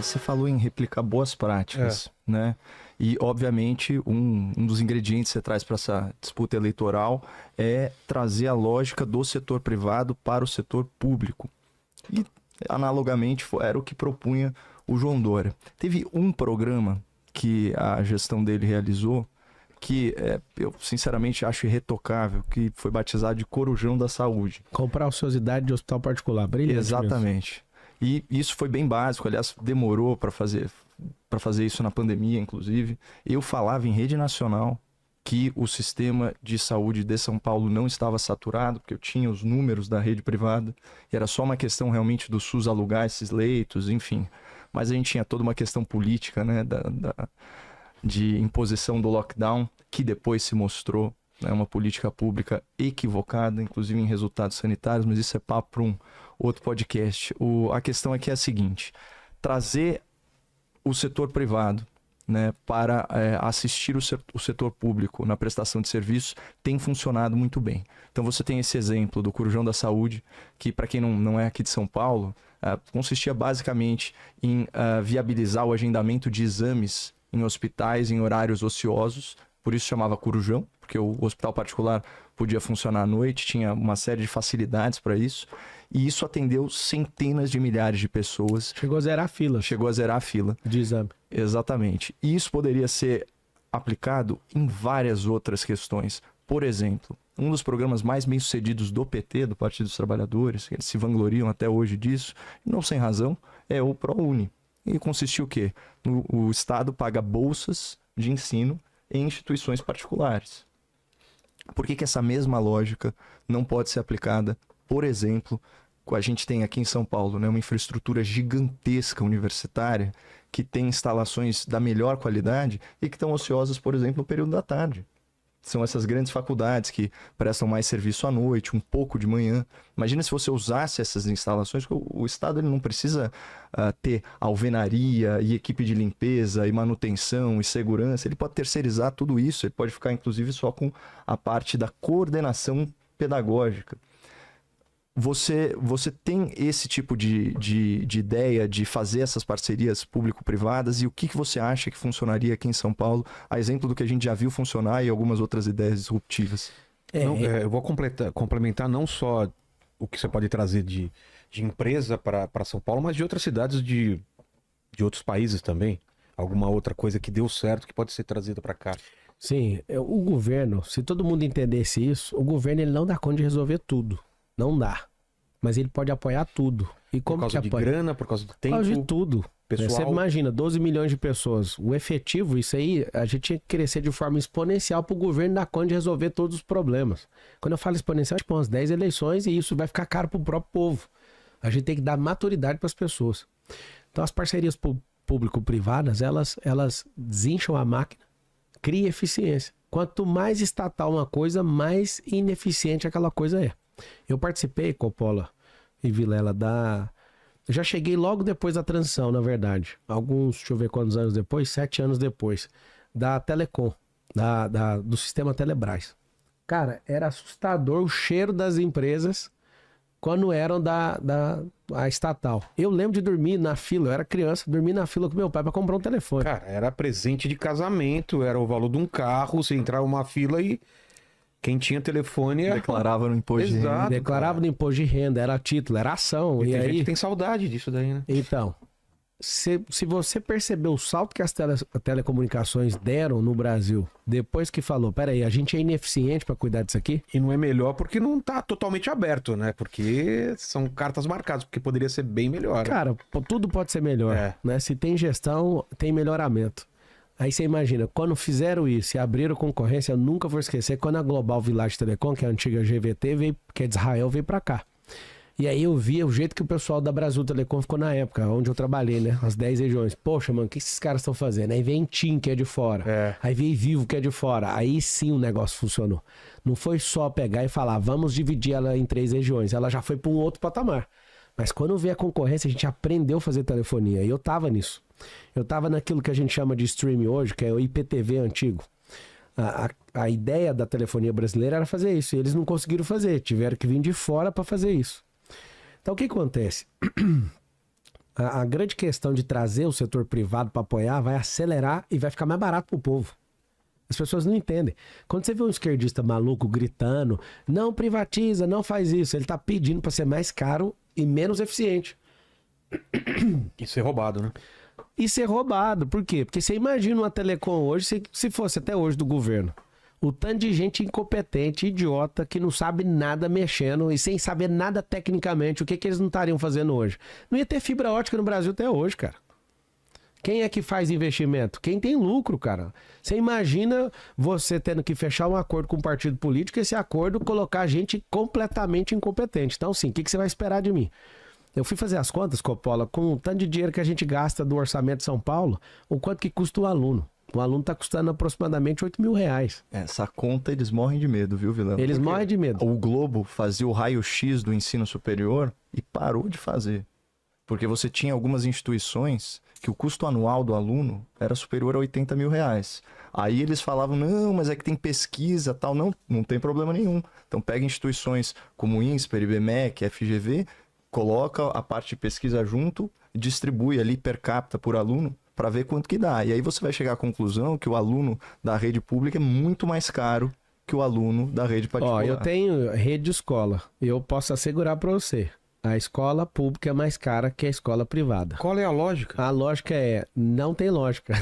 você falou em replicar boas práticas, né? E, obviamente, um dos ingredientes que você traz para essa disputa eleitoral é trazer a lógica do setor privado para o setor público. E, analogamente, era o que propunha o João Dória. Teve um programa que a gestão dele realizou que eu, sinceramente, acho irretocável, que foi batizado de Corujão da Saúde. Comprar ociosidade de hospital particular, brilhante. Exatamente. E isso foi bem básico, aliás, demorou para fazer isso na pandemia, inclusive. Eu falava em rede nacional que o sistema de saúde de São Paulo não estava saturado, porque eu tinha os números da rede privada, e era só uma questão realmente do SUS alugar esses leitos, enfim. Mas a gente tinha toda uma questão política, né, de imposição do lockdown, que depois se mostrou, né, uma política pública equivocada, inclusive em resultados sanitários, mas isso é papo para um outro podcast. A questão aqui é a seguinte: trazer o setor privado, né, para assistir o setor público na prestação de serviços tem funcionado muito bem. Então você tem esse exemplo do Corujão da Saúde, que para quem não é aqui de São Paulo, consistia basicamente em viabilizar o agendamento de exames em hospitais em horários ociosos, por isso chamava Corujão, porque o hospital particular podia funcionar à noite, tinha uma série de facilidades para isso, e isso atendeu centenas de milhares de pessoas. Chegou a zerar a fila. Chegou a zerar a fila. De exame. Exatamente. E isso poderia ser aplicado em várias outras questões. Por exemplo, um dos programas mais bem-sucedidos do PT, do Partido dos Trabalhadores, eles se vangloriam até hoje disso, não sem razão, é o ProUni. E consistiu o quê? O Estado paga bolsas de ensino em instituições particulares. Por que essa mesma lógica não pode ser aplicada, por exemplo, a gente tem aqui em São Paulo, né, uma infraestrutura gigantesca universitária que tem instalações da melhor qualidade e que estão ociosas, por exemplo, no período da tarde. São essas grandes faculdades que prestam mais serviço à noite, um pouco de manhã. Imagina se você usasse essas instalações, o Estado ele não precisa ter alvenaria e equipe de limpeza e manutenção e segurança. Ele pode terceirizar tudo isso, ele pode ficar inclusive só com a parte da coordenação pedagógica. Você tem esse tipo de ideia de fazer essas parcerias público-privadas, e o que você acha que funcionaria aqui em São Paulo, a exemplo do que a gente já viu funcionar e algumas outras ideias disruptivas? Eu vou complementar não só o que você pode trazer de empresa para São Paulo, mas de outras cidades de outros países também. Alguma outra coisa que deu certo que pode ser trazida para cá. Sim, o governo, se todo mundo entendesse isso, o governo ele não dá conta de resolver tudo. Não dá. Mas ele pode apoiar tudo. E como por causa de grana, por causa do tempo? Por causa de tudo. Pessoal... Você imagina, 12 milhões de pessoas. O efetivo, isso aí, a gente tinha que crescer de forma exponencial para o governo dar conta de resolver todos os problemas. Quando eu falo exponencial, tipo umas 10 eleições, e isso vai ficar caro para o próprio povo. A gente tem que dar maturidade para as pessoas. Então as parcerias público-privadas, elas desincham a máquina, criam eficiência. Quanto mais estatal uma coisa, mais ineficiente aquela coisa é. Eu participei, Coppola e Vilela, eu já cheguei logo depois da transição, na verdade. Deixa eu ver quantos anos depois, 7 anos depois, da Telecom, do sistema Telebrás. Cara, era assustador o cheiro das empresas quando eram a estatal. Eu lembro de dormir na fila, eu era criança, dormir na fila com meu pai para comprar um telefone. Cara, era presente de casamento, era o valor de um carro, você entrava numa fila e... Quem tinha telefone... Declarava no imposto de renda. Declarava no imposto de renda, era título, era ação. E tem gente que tem saudade disso daí, né? Então, se você percebeu o salto que as telecomunicações deram no Brasil, depois que falou, peraí, a gente é ineficiente para cuidar disso aqui? E não é melhor porque não tá totalmente aberto, né? Porque são cartas marcadas, porque poderia ser bem melhor. Cara, tudo pode ser melhor, né? Se tem gestão, tem melhoramento. Aí você imagina, quando fizeram isso e abriram concorrência, eu nunca vou esquecer quando a Global Village Telecom, que é a antiga GVT, que é de Israel, veio pra cá. E aí eu via o jeito que o pessoal da Brasil Telecom ficou na época, onde eu trabalhei, né? As 10 regiões. Poxa, mano, o que esses caras estão fazendo? Aí vem TIM, que é de fora. Aí vem Vivo, que é de fora. Aí sim o negócio funcionou. Não foi só pegar e falar, vamos dividir ela em 3 regiões. Ela já foi pra um outro patamar. Mas quando veio a concorrência, a gente aprendeu a fazer telefonia. E eu tava nisso. Eu tava naquilo que a gente chama de streaming hoje, que é o IPTV antigo. A ideia da telefonia brasileira era fazer isso. E eles não conseguiram fazer. Tiveram que vir de fora para fazer isso. Então o que acontece? A grande questão de trazer o setor privado para apoiar vai acelerar e vai ficar mais barato pro povo. As pessoas não entendem. Quando você vê um esquerdista maluco gritando, não privatiza, não faz isso, ele tá pedindo para ser mais caro e menos eficiente. E ser roubado, né? E ser roubado. Por quê? Porque você imagina uma telecom hoje, se fosse até hoje do governo, o tanto de gente incompetente, idiota, que não sabe nada mexendo e sem saber nada tecnicamente, o que eles não estariam fazendo hoje? Não ia ter fibra ótica no Brasil até hoje, cara. Quem é que faz investimento? Quem tem lucro, cara. Você imagina você tendo que fechar um acordo com um partido político e esse acordo colocar gente completamente incompetente. Então, sim, o que você vai esperar de mim? Eu fui fazer as contas, Coppola, com o tanto de dinheiro que a gente gasta do orçamento de São Paulo, o quanto que custa o aluno. O aluno está custando aproximadamente R$8.000. Essa conta eles morrem de medo, viu, Vilão? Eles morrem de medo. O Globo fazia o raio-x do ensino superior e parou de fazer. Porque você tinha algumas instituições que o custo anual do aluno era superior a R$80.000. Aí eles falavam, não, mas é que tem pesquisa tal. Não tem problema nenhum. Então pega instituições como o INSPER, IBMEC, FGV, coloca a parte de pesquisa junto e distribui ali per capita por aluno para ver quanto que dá. E aí você vai chegar à conclusão que o aluno da rede pública é muito mais caro que o aluno da rede particular. Ó, eu tenho rede de escola. Eu posso assegurar para você. A escola pública é mais cara que a escola privada. Qual é a lógica? A lógica não tem lógica.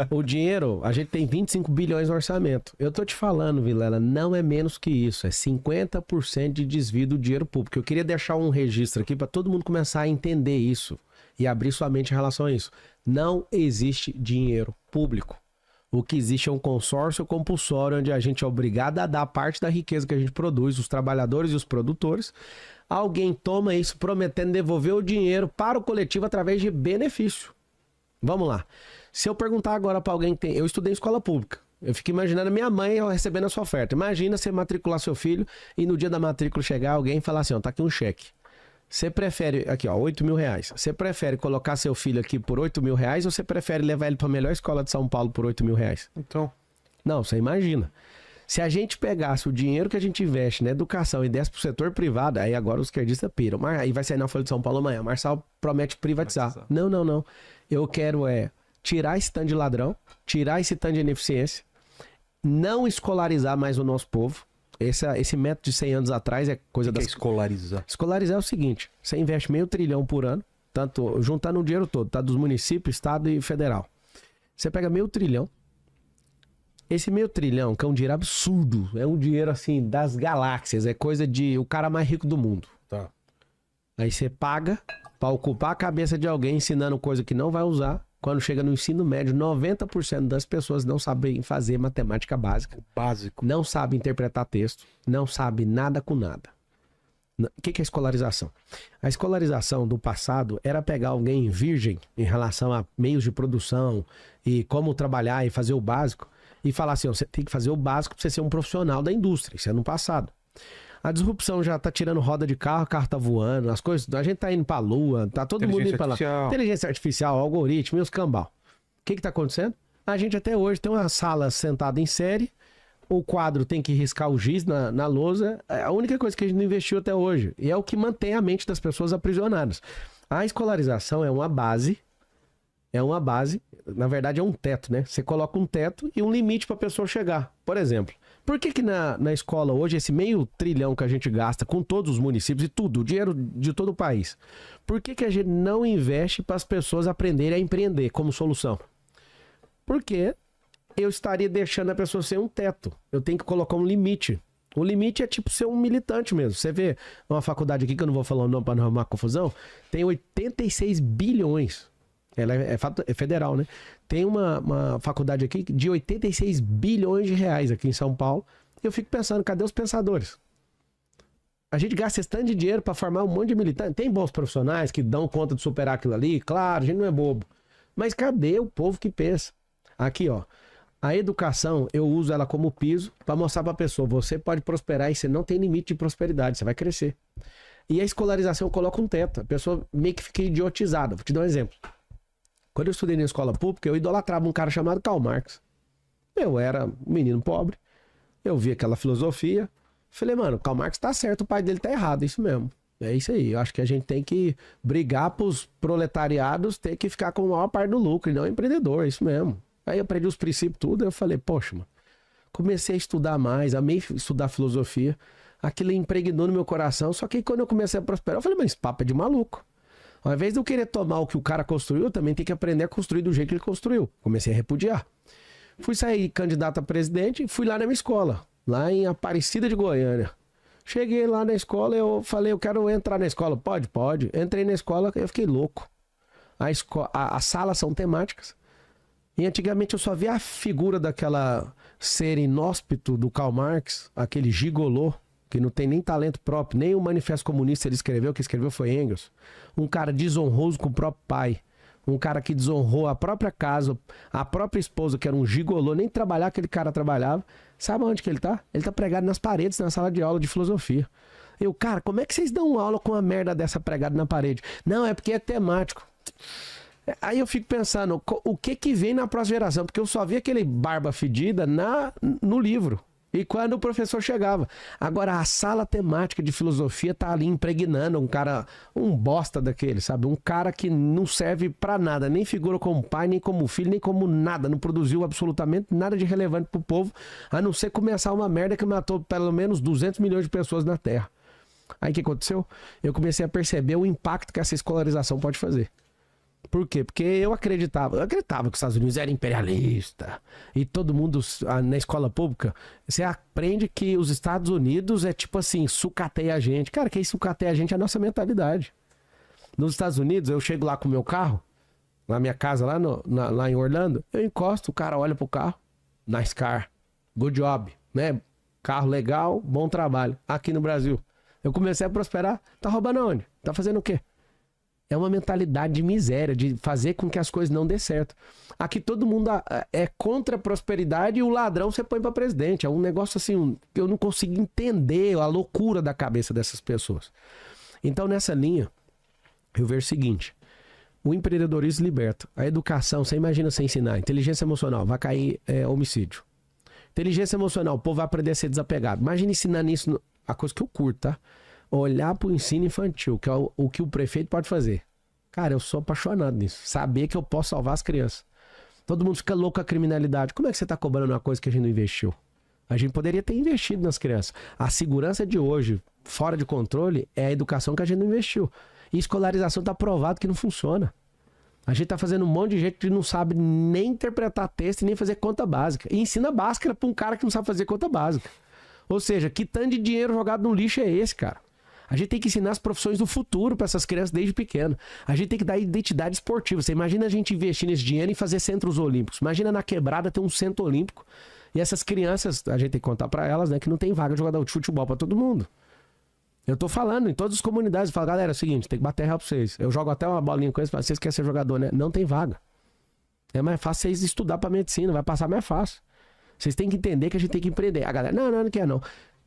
O dinheiro, a gente tem 25 bilhões no orçamento. Eu tô te falando, Vilela, não é menos que isso. É 50% de desvio do dinheiro público. Eu queria deixar um registro aqui para todo mundo começar a entender isso e abrir sua mente em relação a isso. Não existe dinheiro público. O que existe é um consórcio compulsório onde a gente é obrigado a dar parte da riqueza que a gente produz, os trabalhadores e os produtores. Alguém toma isso prometendo devolver o dinheiro para o coletivo através de benefício. Vamos lá. Se eu perguntar agora para alguém que tem... Eu estudei em escola pública. Eu fico imaginando a minha mãe recebendo a sua oferta. Imagina você matricular seu filho e no dia da matrícula chegar alguém e falar assim, ó, tá aqui um cheque. Você prefere... Aqui, ó, R$8.000. Você prefere colocar seu filho aqui por R$8.000 ou você prefere levar ele para a melhor escola de São Paulo por R$8.000? Então... Não, você imagina. Se a gente pegasse o dinheiro que a gente investe na educação e desse pro setor privado, aí agora os esquerdistas piram. Aí vai sair na Folha de São Paulo amanhã. Marçal promete privatizar. Não. Eu quero tirar esse tanto de ladrão, tirar esse tanto de ineficiência, não escolarizar mais o nosso povo. Esse método de 100 anos atrás é coisa que das... é escolarizar? Escolarizar é o seguinte, você investe R$500 bilhão por ano, tanto juntando o dinheiro todo, tá? Dos municípios, estado e federal. Você pega R$500 bilhão, esse R$500 bilhão, que é um dinheiro absurdo, é um dinheiro assim das galáxias, é coisa de o cara mais rico do mundo. Tá. Aí você paga pra ocupar a cabeça de alguém ensinando coisa que não vai usar. Quando chega no ensino médio, 90% das pessoas não sabem fazer matemática básica. Básico. Não sabem interpretar texto, não sabem nada com nada. O que é escolarização? A escolarização do passado era pegar alguém virgem em relação a meios de produção e como trabalhar e fazer o básico e falar assim, ó, você tem que fazer o básico para você ser um profissional da indústria. Isso é no passado. A disrupção já tá tirando roda de carro, o carro tá voando, as coisas, a gente tá indo pra lua, tá todo mundo indo pra lá. Inteligência artificial, algoritmo e os cambal. O que tá acontecendo? A gente até hoje tem uma sala sentada em série, o quadro tem que riscar o giz na lousa, é a única coisa que a gente não investiu até hoje. E é o que mantém a mente das pessoas aprisionadas. A escolarização é uma base, na verdade é um teto, né? Você coloca um teto e um limite pra pessoa chegar. Por exemplo, por que na escola hoje, esse R$500 bilhão que a gente gasta com todos os municípios e tudo, o dinheiro de todo o país, por que a gente não investe para as pessoas aprenderem a empreender como solução? Porque eu estaria deixando a pessoa ser um teto. Eu tenho que colocar um limite. O limite é tipo ser um militante mesmo. Você vê uma faculdade aqui, que eu não vou falar o nome para não arrumar confusão, tem 86 bilhões. Ela é federal, né? Tem uma faculdade aqui de 86 bilhões de reais aqui em São Paulo. E eu fico pensando, cadê os pensadores? A gente gasta esse tanto de dinheiro para formar um monte de militantes. Tem bons profissionais que dão conta de superar aquilo ali. Claro, a gente não é bobo. Mas cadê o povo que pensa? Aqui, ó. A educação, eu uso ela como piso para mostrar para a pessoa, você pode prosperar e você não tem limite de prosperidade, você vai crescer. E a escolarização coloca um teto. A pessoa meio que fica idiotizada. Vou te dar um exemplo. Quando eu estudei na escola pública, eu idolatrava um cara chamado Karl Marx. Eu era um menino pobre, eu vi aquela filosofia, falei, mano, Karl Marx tá certo, o pai dele tá errado, isso mesmo. É isso aí. Eu acho que a gente tem que brigar pros proletariados ter que ficar com a maior parte do lucro, e não empreendedor, é isso mesmo. Aí eu aprendi os princípios tudo, eu falei, poxa, mano, comecei a estudar mais, amei estudar filosofia, aquilo impregnou no meu coração, só que quando eu comecei a prosperar, eu falei, mas esse papo é de maluco. Ao invés de eu querer tomar o que o cara construiu, eu também tenho que aprender a construir do jeito que ele construiu. Comecei a repudiar. Fui sair candidato a presidente e fui lá na minha escola, lá em Aparecida de Goiânia. Cheguei lá na escola, eu falei, eu quero entrar na escola. Pode, pode. Entrei na escola, eu fiquei louco. As salas são temáticas. E antigamente eu só via a figura daquela ser inóspito do Karl Marx, aquele gigolô, que não tem nem talento próprio, nem o Manifesto Comunista ele escreveu, quem escreveu foi Engels. Um cara desonroso com o próprio pai. Um cara que desonrou a própria casa, a própria esposa, que era um gigolô, nem trabalhar aquele cara trabalhava. Sabe onde que ele tá? Ele tá pregado nas paredes, na sala de aula de filosofia. Eu, cara, como é que vocês dão aula com uma merda dessa pregada na parede? Não, é porque é temático. Aí eu fico pensando, o que vem na próxima geração? Porque eu só vi aquele barba fedida no livro. E quando o professor chegava. Agora, a sala temática de filosofia tá ali impregnando um cara, um bosta daquele, sabe? Um cara que não serve pra nada, nem figura como pai, nem como filho, nem como nada. Não produziu absolutamente nada de relevante pro povo, a não ser começar uma merda que matou pelo menos 200 milhões de pessoas na Terra. Aí o que aconteceu? Eu comecei a perceber o impacto que essa escolarização pode fazer. Por quê? Porque eu acreditava que os Estados Unidos era imperialista e todo mundo na escola pública, você aprende que os Estados Unidos é tipo assim, sucateia a gente. Cara, quem sucateia a gente é a nossa mentalidade. Nos Estados Unidos, eu chego lá com o meu carro, na minha casa lá em Orlando, eu encosto, o cara olha pro carro, nice car, good job, né? Carro legal, bom trabalho. Aqui no Brasil, eu comecei a prosperar, tá roubando aonde? Tá fazendo o quê? É uma mentalidade de miséria, de fazer com que as coisas não dê certo. Aqui todo mundo é contra a prosperidade e o ladrão você põe para presidente. É um negócio assim, eu não consigo entender a loucura da cabeça dessas pessoas. Então, nessa linha, eu vejo o seguinte: o empreendedorismo liberta. A educação, você imagina você ensinar inteligência emocional, vai cair homicídio. Inteligência emocional, o povo vai aprender a ser desapegado. Imagina ensinando isso, a coisa que eu curto, tá? Olhar pro ensino infantil, que é o que o prefeito pode fazer. Cara, eu sou apaixonado nisso. Saber que eu posso salvar as crianças. Todo mundo fica louco com a criminalidade. Como é que você tá cobrando uma coisa que a gente não investiu? A gente poderia ter investido nas crianças. A segurança de hoje, fora de controle, é a educação que a gente não investiu. E escolarização tá provado que não funciona. A gente tá fazendo um monte de gente que não sabe nem interpretar texto e nem fazer conta básica. E ensina básica pra um cara que não sabe fazer conta básica. Ou seja, que tanto de dinheiro jogado no lixo é esse, cara? A gente tem que ensinar as profissões do futuro para essas crianças desde pequeno. A gente tem que dar identidade esportiva. Você imagina a gente investir nesse dinheiro e fazer centros olímpicos. Imagina na quebrada ter um centro olímpico. E essas crianças, a gente tem que contar para elas, né, que não tem vaga de jogador de futebol para todo mundo. Eu tô falando em todas as comunidades. Eu falo, galera, é o seguinte, tem que bater real pra vocês. Eu jogo até uma bolinha com eles, falo, vocês querem ser jogador, né? Não tem vaga. É mais fácil vocês estudar para medicina, vai passar mais fácil. Vocês têm que entender que a gente tem que empreender. A galera, não quer não.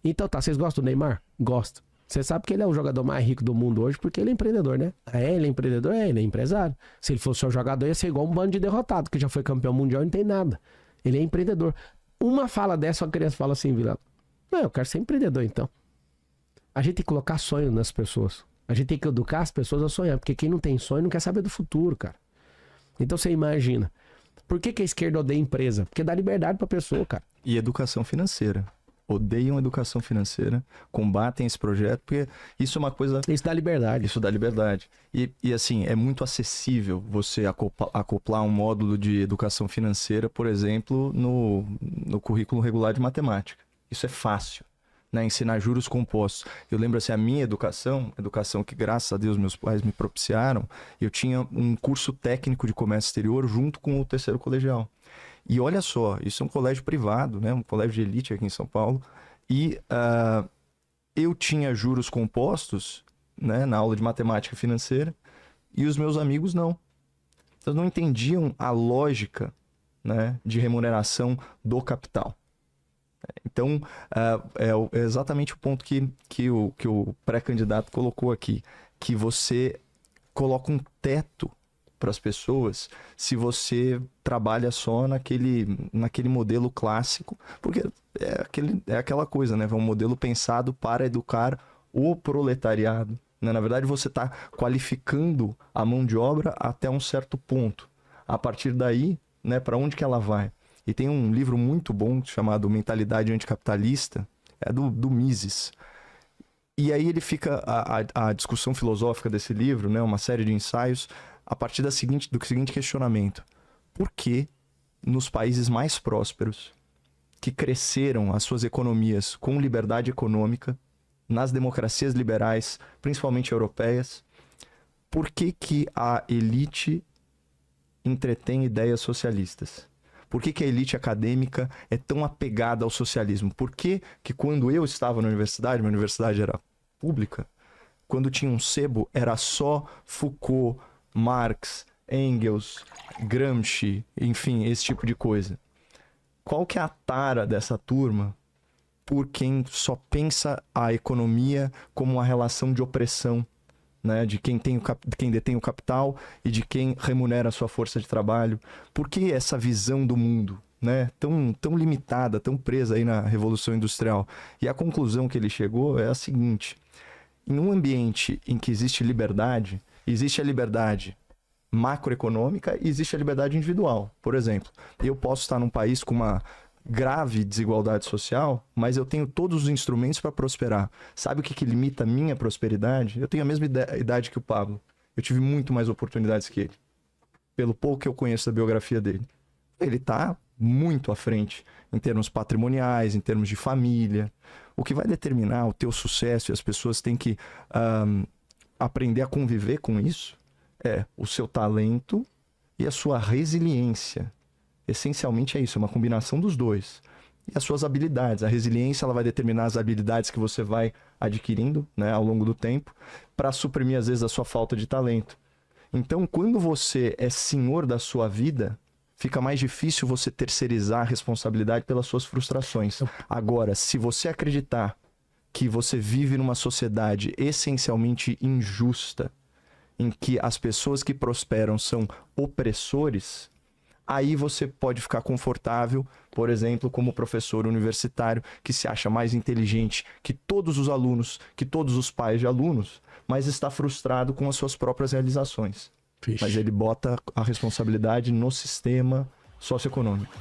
Então tá, vocês gostam do Neymar? Gosto. Você sabe que ele é o jogador mais rico do mundo hoje porque ele é empreendedor, né? Ele é empreendedor? Ele é empresário. Se ele fosse só jogador, ia ser igual um bando de derrotado, que já foi campeão mundial e não tem nada. Ele é empreendedor. Uma fala dessa, uma criança fala assim, Vila, não, eu quero ser empreendedor, então. A gente tem que colocar sonho nas pessoas. A gente tem que educar as pessoas a sonhar, porque quem não tem sonho não quer saber do futuro, cara. Então você imagina, por que a esquerda odeia empresa? Porque dá liberdade pra pessoa, cara. E educação financeira. Odeiam educação financeira, combatem esse projeto, porque isso é uma coisa... Isso dá liberdade. Isso dá liberdade. E assim, é muito acessível você acoplar um módulo de educação financeira, por exemplo, no currículo regular de matemática. Isso é fácil, né? Ensinar juros compostos. Eu lembro assim, a minha educação que graças a Deus meus pais me propiciaram, eu tinha um curso técnico de comércio exterior junto com o terceiro colegial. E olha só, isso é um colégio privado, né? Um colégio de elite aqui em São Paulo. E eu tinha juros compostos, né? Na aula de matemática financeira. E os meus amigos não. Eles não entendiam a lógica, né? De remuneração do capital. Então, é exatamente o ponto que o pré-candidato colocou aqui. Que você coloca um teto para as pessoas se você trabalha só naquele modelo clássico, porque é aquela coisa, né? É um modelo pensado para educar o proletariado, né? Na verdade, você está qualificando a mão de obra até um certo ponto. A partir daí, né, para onde que ela vai? E tem um livro muito bom chamado Mentalidade Anticapitalista, é do Mises. E aí ele fica, a discussão filosófica desse livro, né, uma série de ensaios, a partir do seguinte questionamento. Por que nos países mais prósperos, que cresceram as suas economias com liberdade econômica, nas democracias liberais, principalmente europeias, por que que a elite entretém ideias socialistas? Por que que a elite acadêmica é tão apegada ao socialismo? Por que que quando eu estava na universidade, minha universidade era pública, quando tinha um sebo, era só Foucault, Marx, Engels, Gramsci, enfim, esse tipo de coisa? Qual que é a tara dessa turma por quem só pensa a economia como uma relação de opressão, né? De quem detém o capital e de quem remunera a sua força de trabalho? Por que essa visão do mundo, né? Tão limitada, tão presa aí na Revolução Industrial? E a conclusão que ele chegou é a seguinte: em um ambiente em que existe a liberdade macroeconômica e existe a liberdade individual. Por exemplo, eu posso estar num país com uma grave desigualdade social, mas eu tenho todos os instrumentos para prosperar. Sabe o que limita a minha prosperidade? Eu tenho a mesma idade que o Pablo. Eu tive muito mais oportunidades que ele. Pelo pouco que eu conheço da biografia dele. Ele está muito à frente em termos patrimoniais, em termos de família. O que vai determinar o teu sucesso, e as pessoas têm que aprender a conviver com isso, é o seu talento e a sua resiliência. Essencialmente é isso, é uma combinação dos dois. E as suas habilidades. A resiliência, ela vai determinar as habilidades que você vai adquirindo, né, ao longo do tempo, para suprimir, às vezes, a sua falta de talento. Então, quando você é senhor da sua vida, fica mais difícil você terceirizar a responsabilidade pelas suas frustrações. Agora, se você acreditar que você vive numa sociedade essencialmente injusta, em que as pessoas que prosperam são opressores, aí você pode ficar confortável, por exemplo, como professor universitário que se acha mais inteligente que todos os alunos, que todos os pais de alunos, mas está frustrado com as suas próprias realizações. Mas ele bota a responsabilidade no sistema socioeconômico.